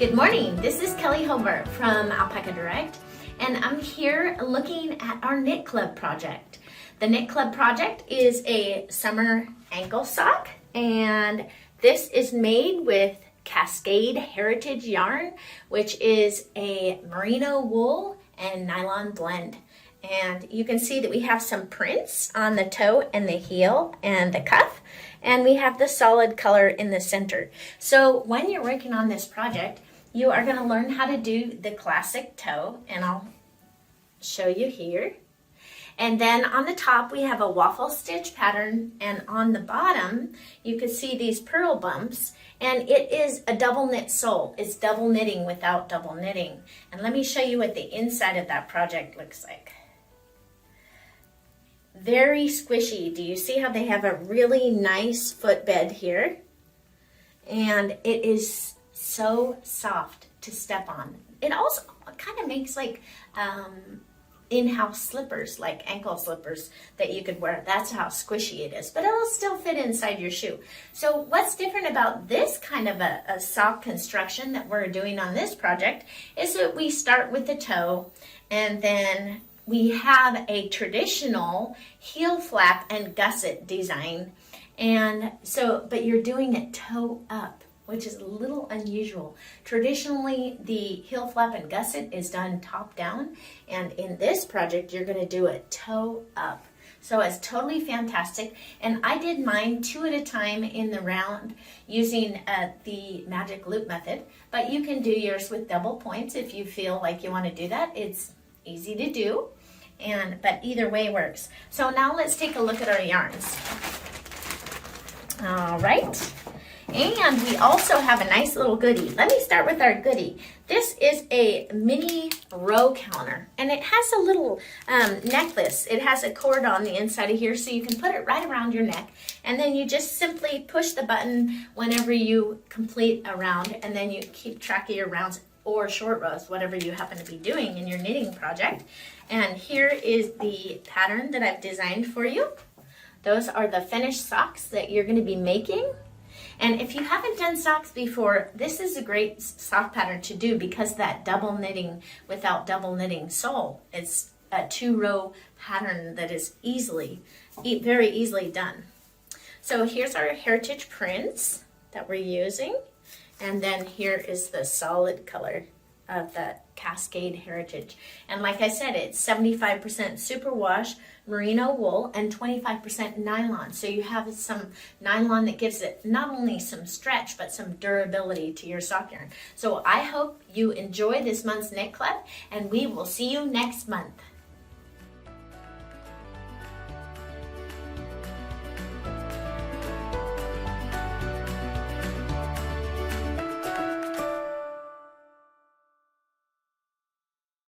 Good morning, this is Kelley Hobart from Alpaca Direct, and I'm here looking at our Knit Club project. The Knit Club project is a summer ankle sock, and this is made with Cascade Heritage Yarn, which is a merino wool and nylon blend. And you can see that we have some prints on the toe and the heel and the cuff, and we have the solid color in the center. So when you're working on this project, you are going to learn how to do the classic toe, and I'll show you here. And then on the top we have a waffle stitch pattern, and on the bottom you can see these purl bumps, and it is a double knit sole. It's double knitting without double knitting. And let me show you what the inside of that project looks like. Very squishy. Do you see how they have a really nice footbed here? And it is so soft to step on. It also kind of makes like in-house slippers, like ankle slippers that you could wear. That's how squishy it is, but it'll still fit inside your shoe. So what's different about this kind of a sock construction that we're doing on this project is that we start with the toe, and then we have a traditional heel flap and gusset design. And so, but you're doing it toe up, which is a little unusual. Traditionally, the heel flap and gusset is done top down, and in this project, you're gonna do it toe up. So it's totally fantastic. And I did mine 2 at a time in the round using the magic loop method, but you can do yours with double points if you feel like you wanna do that. It's easy to do, but either way works. So now let's take a look at our yarns. All right, and we also have a nice little goodie. Let me start with our goodie. This is a mini row counter, and it has a little necklace. It has a cord on the inside of here, so you can put it right around your neck, and then you just simply push the button whenever you complete a round, and then you keep track of your rounds or short rows, whatever you happen to be doing in your knitting project. And here is the pattern that I've designed for you. Those are the finished socks that you're going to be making. And if you haven't done socks before, this is a great sock pattern to do because that double knitting without double knitting sole. It's a 2-row pattern that is very easily done. So here's our heritage prints that we're using. And then here is the solid color of the Cascade Heritage. And like I said, it's 75% superwash merino wool and 25% nylon. So you have some nylon that gives it not only some stretch, but some durability to your sock yarn. So I hope you enjoy this month's Knit Club, and we will see you next month.